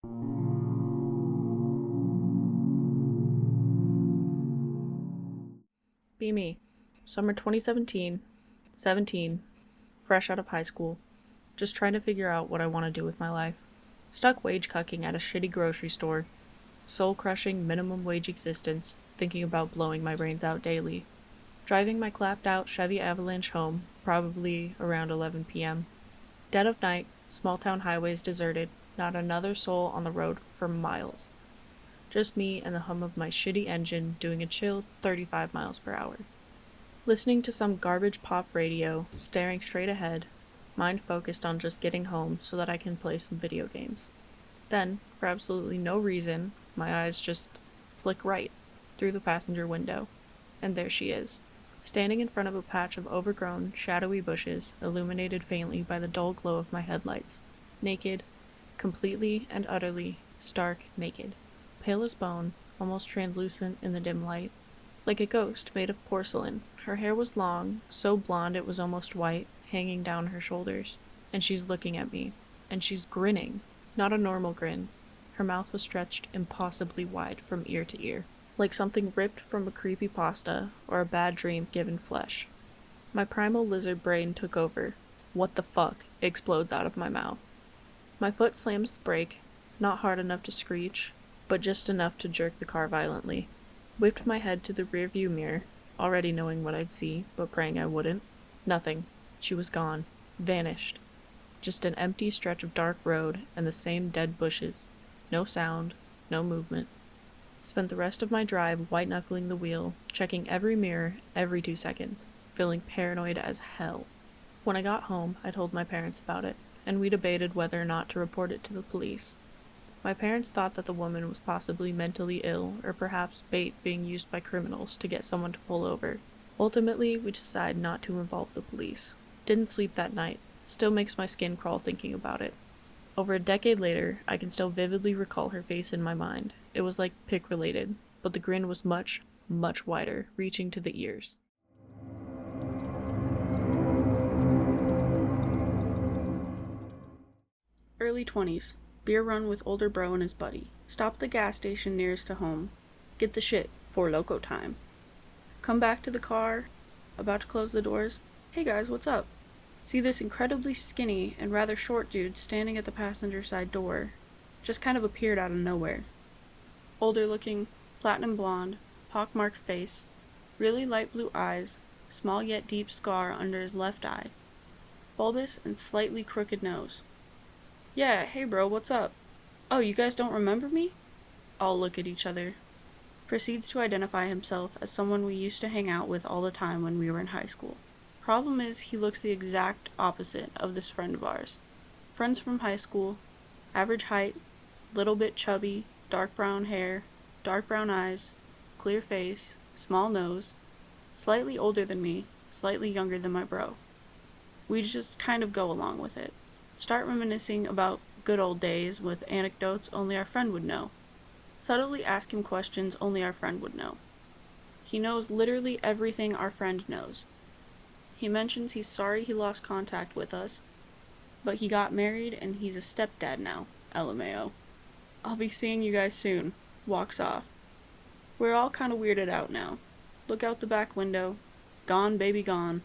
Be me. Summer 2017, 17, fresh out of high school, just trying to figure out what I want to do with my life. Stuck wage cucking at a shitty grocery store, soul-crushing minimum wage existence, thinking about blowing my brains out daily. Driving my clapped-out Chevy Avalanche home, probably around 11 p.m. Dead of night, small-town highways deserted, not another soul on the road for miles. Just me and the hum of my shitty engine doing a chill 35 miles per hour. Listening to some garbage pop radio, staring straight ahead, mind focused on just getting home so that I can play some video games. Then, for absolutely no reason, my eyes just flick right through the passenger window, and there she is, standing in front of a patch of overgrown, shadowy bushes illuminated faintly by the dull glow of my headlights, naked, completely and utterly stark naked. Pale as bone, almost translucent in the dim light. Like a ghost made of porcelain, her hair was long, so blonde it was almost white, hanging down her shoulders. And she's looking at me. And she's grinning. Not a normal grin. Her mouth was stretched impossibly wide from ear to ear, like something ripped from a creepypasta or a bad dream given flesh. My primal lizard brain took over. What the fuck explodes out of my mouth. My foot slams the brake, not hard enough to screech, but just enough to jerk the car violently. Whipped my head to the rearview mirror, already knowing what I'd see, but praying I wouldn't. Nothing. She was gone. Vanished. Just an empty stretch of dark road and the same dead bushes. No sound, no movement. Spent the rest of my drive white-knuckling the wheel, checking every mirror every 2 seconds, feeling paranoid as hell. When I got home, I told my parents about it, and we debated whether or not to report it to the police. My parents thought that the woman was possibly mentally ill, or perhaps bait being used by criminals to get someone to pull over. Ultimately, we decided not to involve the police. Didn't sleep that night. Still makes my skin crawl thinking about it. Over a decade later, I can still vividly recall her face in my mind. It was like pic-related, but the grin was much, much wider, reaching to the ears. Early 20s. Beer run with older bro and his buddy. Stop at the gas station nearest to home. Get the shit. For loco time. Come back to the car. About to close the doors. Hey guys, what's up? See this incredibly skinny and rather short dude standing at the passenger side door. Just kind of appeared out of nowhere. Older looking, platinum blonde, pockmarked face, really light blue eyes, small yet deep scar under his left eye, bulbous and slightly crooked nose. Yeah, hey bro, what's up? Oh, you guys don't remember me? All look at each other. Proceeds to identify himself as someone we used to hang out with all the time when we were in high school. Problem is, he looks the exact opposite of this friend of ours. Friends from high school, average height, little bit chubby, dark brown hair, dark brown eyes, clear face, small nose, slightly older than me, slightly younger than my bro. We just kind of go along with it. Start reminiscing about good old days with anecdotes only our friend would know. Subtly ask him questions only our friend would know. He knows literally everything our friend knows. He mentions he's sorry he lost contact with us, but he got married and he's a stepdad now, LMAO. I'll be seeing you guys soon. Walks off. We're all kinda weirded out now. Look out the back window. Gone, baby, gone.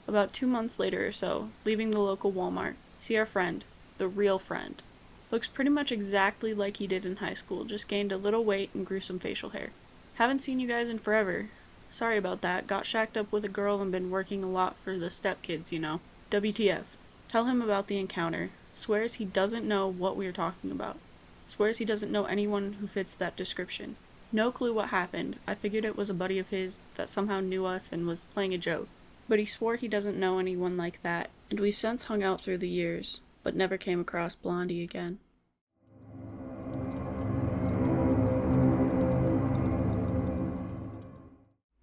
About 2 months later or so, leaving the local Walmart. See our friend. The real friend. Looks pretty much exactly like he did in high school, just gained a little weight and grew some facial hair. Haven't seen you guys in forever. Sorry about that. Got shacked up with a girl and been working a lot for the stepkids, you know. WTF. Tell him about the encounter. Swears he doesn't know what we are talking about. Swears he doesn't know anyone who fits that description. No clue what happened. I figured it was a buddy of his that somehow knew us and was playing a joke. But he swore he doesn't know anyone like that, and we've since hung out through the years, but never came across Blondie again.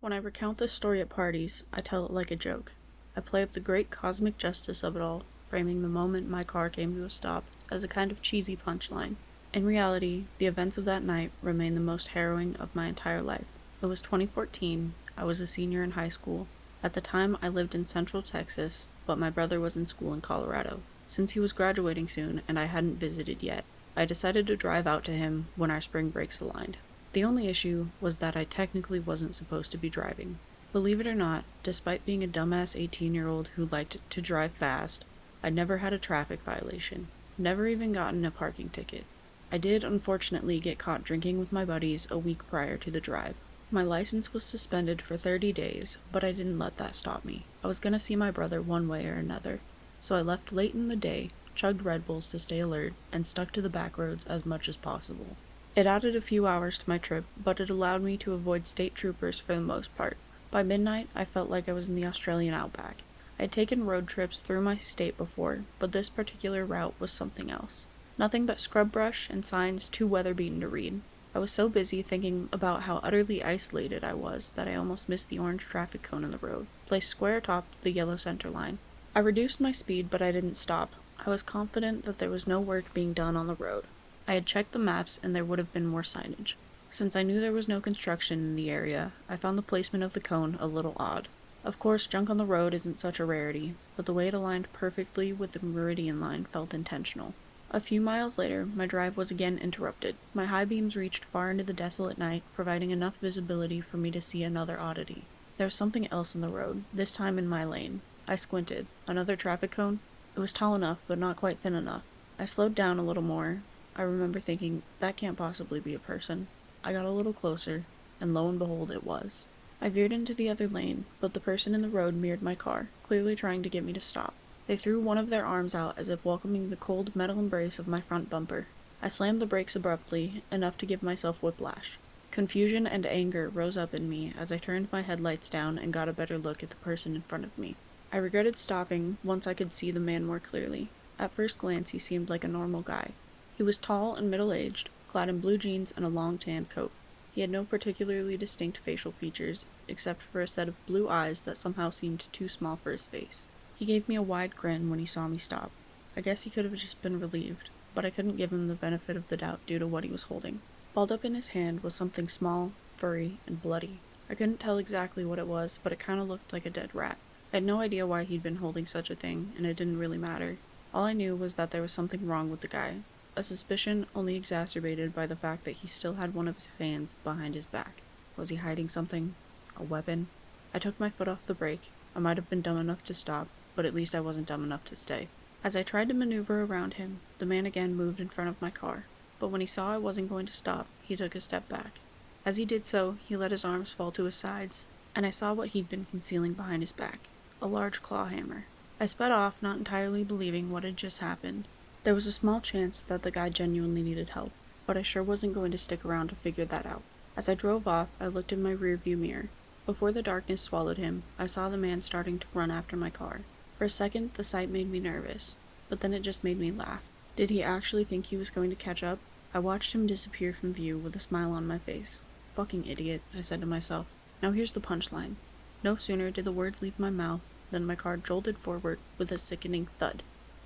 When I recount this story at parties, I tell it like a joke. I play up the great cosmic justice of it all, framing the moment my car came to a stop as a kind of cheesy punchline. In reality, the events of that night remain the most harrowing of my entire life. It was 2014, I was a senior in high school. At the time, I lived in Central Texas, but my brother was in school in Colorado, since he was graduating soon and I hadn't visited yet. I decided to drive out to him when our spring breaks aligned. The only issue was that I technically wasn't supposed to be driving. Believe it or not, despite being a dumbass 18-year-old who liked to drive fast, I'd never had a traffic violation, never even gotten a parking ticket. I did unfortunately get caught drinking with my buddies a week prior to the drive. My license was suspended for 30 days, but I didn't let that stop me. I was gonna see my brother one way or another, so I left late in the day, chugged Red Bulls to stay alert, and stuck to the back roads as much as possible. It added a few hours to my trip, but it allowed me to avoid state troopers for the most part. By midnight, I felt like I was in the Australian outback. I had taken road trips through my state before, but this particular route was something else. Nothing but scrub brush and signs too weather-beaten to read. I was so busy thinking about how utterly isolated I was that I almost missed the orange traffic cone in the road, placed square atop the yellow center line. I reduced my speed, but I didn't stop. I was confident that there was no work being done on the road. I had checked the maps and there would have been more signage. Since I knew there was no construction in the area, I found the placement of the cone a little odd. Of course, junk on the road isn't such a rarity, but the way it aligned perfectly with the meridian line felt intentional. A few miles later, my drive was again interrupted. My high beams reached far into the desolate night, providing enough visibility for me to see another oddity. There was something else in the road, this time in my lane. I squinted. Another traffic cone? It was tall enough, but not quite thin enough. I slowed down a little more. I remember thinking, that can't possibly be a person. I got a little closer, and lo and behold, it was. I veered into the other lane, but the person in the road mirrored my car, clearly trying to get me to stop. They threw one of their arms out as if welcoming the cold metal embrace of my front bumper. I slammed the brakes abruptly, enough to give myself whiplash. Confusion and anger rose up in me as I turned my headlights down and got a better look at the person in front of me. I regretted stopping once I could see the man more clearly. At first glance, he seemed like a normal guy. He was tall and middle-aged, clad in blue jeans and a long tan coat. He had no particularly distinct facial features, except for a set of blue eyes that somehow seemed too small for his face. He gave me a wide grin when he saw me stop. I guess he could have just been relieved, but I couldn't give him the benefit of the doubt due to what he was holding. Balled up in his hand was something small, furry, and bloody. I couldn't tell exactly what it was, but it kinda looked like a dead rat. I had no idea why he'd been holding such a thing, and it didn't really matter. All I knew was that there was something wrong with the guy, a suspicion only exacerbated by the fact that he still had one of his hands behind his back. Was he hiding something? A weapon? I took my foot off the brake. I might have been dumb enough to stop, but at least I wasn't dumb enough to stay. As I tried to maneuver around him, the man again moved in front of my car, but when he saw I wasn't going to stop, he took a step back. As he did so, he let his arms fall to his sides, and I saw what he'd been concealing behind his back, a large claw hammer. I sped off, not entirely believing what had just happened. There was a small chance that the guy genuinely needed help, but I sure wasn't going to stick around to figure that out. As I drove off, I looked in my rearview mirror. Before the darkness swallowed him, I saw the man starting to run after my car. For a second, the sight made me nervous, but then it just made me laugh. Did he actually think he was going to catch up? I watched him disappear from view with a smile on my face. Fucking idiot, I said to myself. Now here's the punchline. No sooner did the words leave my mouth than my car jolted forward with a sickening thud.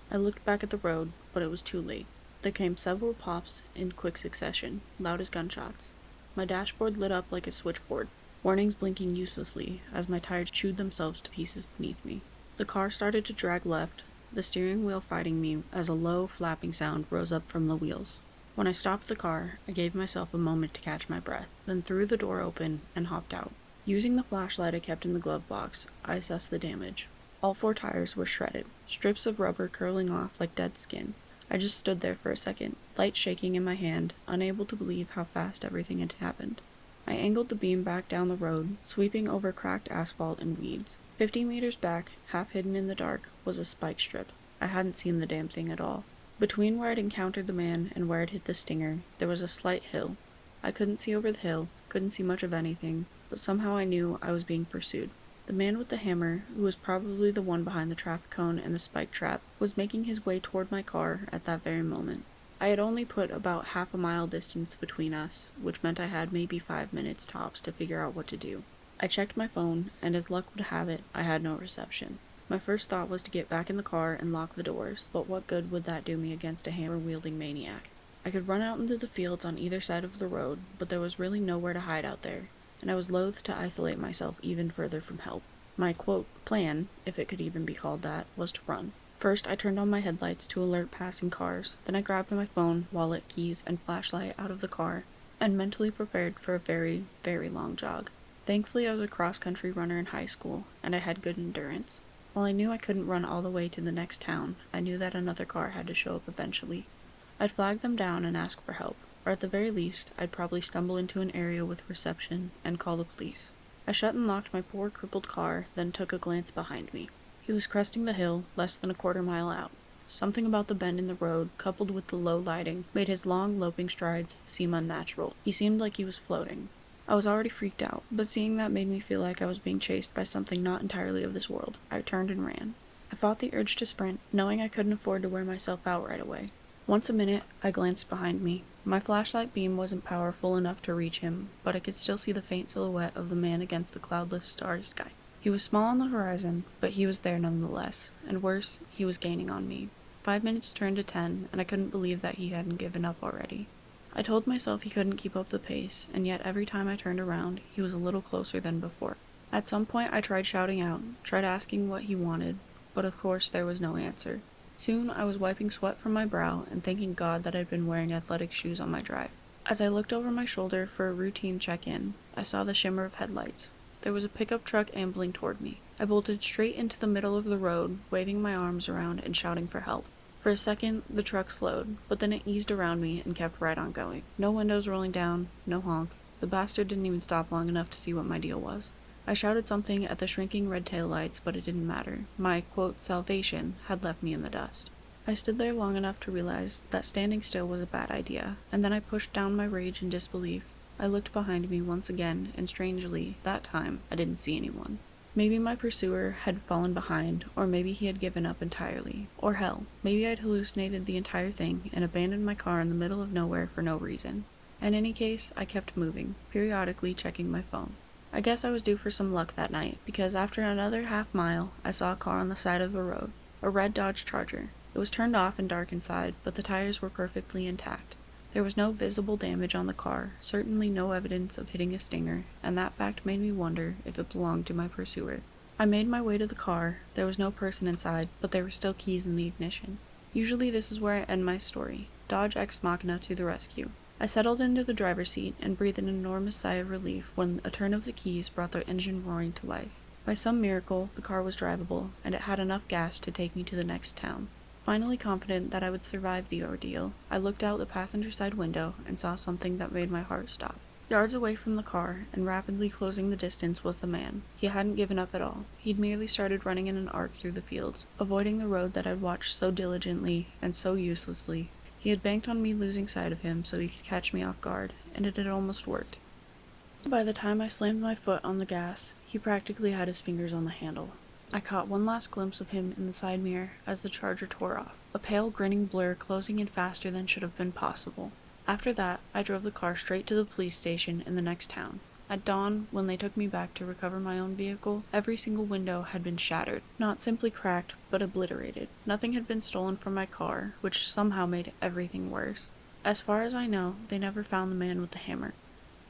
I looked back at the road, but it was too late. There came several pops in quick succession, loud as gunshots. My dashboard lit up like a switchboard, warnings blinking uselessly as my tires chewed themselves to pieces beneath me. The car started to drag left, the steering wheel fighting me as a low, flapping sound rose up from the wheels. When I stopped the car, I gave myself a moment to catch my breath, then threw the door open and hopped out. Using the flashlight I kept in the glove box, I assessed the damage. All 4 tires were shredded, strips of rubber curling off like dead skin. I just stood there for a second, light shaking in my hand, unable to believe how fast everything had happened. I angled the beam back down the road, sweeping over cracked asphalt and weeds. 50 meters back, half hidden in the dark, was a spike strip. I hadn't seen the damn thing at all. Between where I'd encountered the man and where I'd hit the stinger, there was a slight hill. I couldn't see over the hill, couldn't see much of anything, but somehow I knew I was being pursued. The man with the hammer, who was probably the one behind the traffic cone and the spike trap, was making his way toward my car at that very moment. I had only put about half a mile distance between us, which meant I had maybe 5 minutes tops to figure out what to do. I checked my phone, and as luck would have it, I had no reception. My first thought was to get back in the car and lock the doors, but what good would that do me against a hammer-wielding maniac? I could run out into the fields on either side of the road, but there was really nowhere to hide out there, and I was loath to isolate myself even further from help. My, quote, plan, if it could even be called that, was to run. First, I turned on my headlights to alert passing cars, then I grabbed my phone, wallet, keys, and flashlight out of the car, and mentally prepared for a very, very long jog. Thankfully, I was a cross-country runner in high school, and I had good endurance. While I knew I couldn't run all the way to the next town, I knew that another car had to show up eventually. I'd flag them down and ask for help, or at the very least, I'd probably stumble into an area with reception and call the police. I shut and locked my poor crippled car, then took a glance behind me. He was cresting the hill, less than a quarter mile out. Something about the bend in the road, coupled with the low lighting, made his long, loping strides seem unnatural. He seemed like he was floating. I was already freaked out, but seeing that made me feel like I was being chased by something not entirely of this world. I turned and ran. I fought the urge to sprint, knowing I couldn't afford to wear myself out right away. Once a minute, I glanced behind me. My flashlight beam wasn't powerful enough to reach him, but I could still see the faint silhouette of the man against the cloudless, starry sky. He was small on the horizon, but he was there nonetheless, and worse, he was gaining on me. 5 minutes turned to 10, and I couldn't believe that he hadn't given up already. I told myself he couldn't keep up the pace, and yet every time I turned around, he was a little closer than before. At some point I tried shouting out, tried asking what he wanted, but of course there was no answer. Soon I was wiping sweat from my brow and thanking God that I'd been wearing athletic shoes on my drive. As I looked over my shoulder for a routine check-in, I saw the shimmer of headlights. There was a pickup truck ambling toward me. I bolted straight into the middle of the road, waving my arms around and shouting for help. For a second, the truck slowed, but then it eased around me and kept right on going. No windows rolling down, no honk. The bastard didn't even stop long enough to see what my deal was. I shouted something at the shrinking red taillights, but it didn't matter. My, quote, salvation had left me in the dust. I stood there long enough to realize that standing still was a bad idea, and then I pushed down my rage and disbelief. I looked behind me once again, and strangely, that time, I didn't see anyone. Maybe my pursuer had fallen behind, or maybe he had given up entirely. Or hell, maybe I'd hallucinated the entire thing and abandoned my car in the middle of nowhere for no reason. In any case, I kept moving, periodically checking my phone. I guess I was due for some luck that night, because after another half mile, I saw a car on the side of the road. A red Dodge Charger. It was turned off and dark inside, but the tires were perfectly intact. There was no visible damage on the car, certainly no evidence of hitting a stinger, and that fact made me wonder if it belonged to my pursuer. I made my way to the car. There was no person inside, but there were still keys in the ignition. Usually this is where I end my story. Dodge ex machina to the rescue. I settled into the driver's seat and breathed an enormous sigh of relief when a turn of the keys brought the engine roaring to life. By some miracle, the car was drivable, and it had enough gas to take me to the next town. Finally confident that I would survive the ordeal, I looked out the passenger side window and saw something that made my heart stop. Yards away from the car, and rapidly closing the distance, was the man. He hadn't given up at all. He'd merely started running in an arc through the fields, avoiding the road that I'd watched so diligently and so uselessly. He had banked on me losing sight of him so he could catch me off guard, and it had almost worked. By the time I slammed my foot on the gas, he practically had his fingers on the handle. I caught one last glimpse of him in the side mirror as the Charger tore off, a pale, grinning blur closing in faster than should have been possible. After that, I drove the car straight to the police station in the next town. At dawn, when they took me back to recover my own vehicle, every single window had been shattered, not simply cracked, but obliterated. Nothing had been stolen from my car, which somehow made everything worse. As far as I know, they never found the man with the hammer.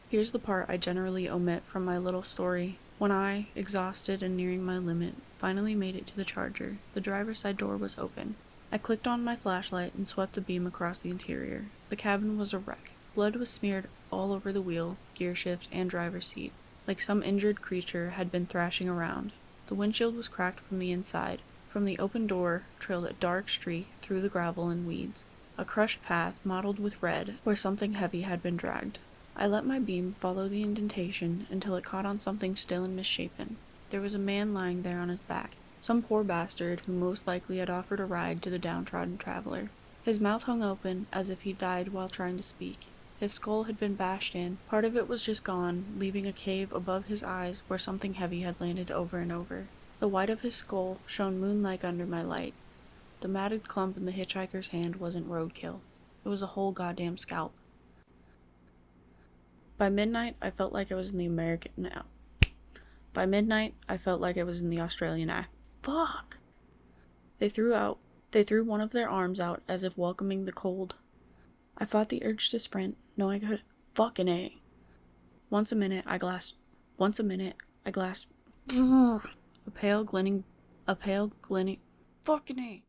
Here's the part I generally omit from my little story. When I, exhausted and nearing my limit, finally made it to the Charger, the driver's side door was open. I clicked on my flashlight and swept a beam across the interior. The cabin was a wreck. Blood was smeared all over the wheel, gearshift, and driver's seat, like some injured creature had been thrashing around. The windshield was cracked from the inside. From the open door trailed a dark streak through the gravel and weeds, a crushed path mottled with red where something heavy had been dragged. I let my beam follow the indentation until it caught on something still and misshapen. There was a man lying there on his back, some poor bastard who most likely had offered a ride to the downtrodden traveler. His mouth hung open as if he died while trying to speak. His skull had been bashed in, part of it was just gone, leaving a cave above his eyes where something heavy had landed over and over. The white of his skull shone moon-like under my light. The matted clump in the hitchhiker's hand wasn't roadkill. It was a whole goddamn scalp. By midnight, I felt like I was in the Australian act. Fuck! They threw one of their arms out as if welcoming the cold. I fought the urge to sprint, knowing I could. Fucking A. Once a minute, I glasped. A pale glinting. Fucking A.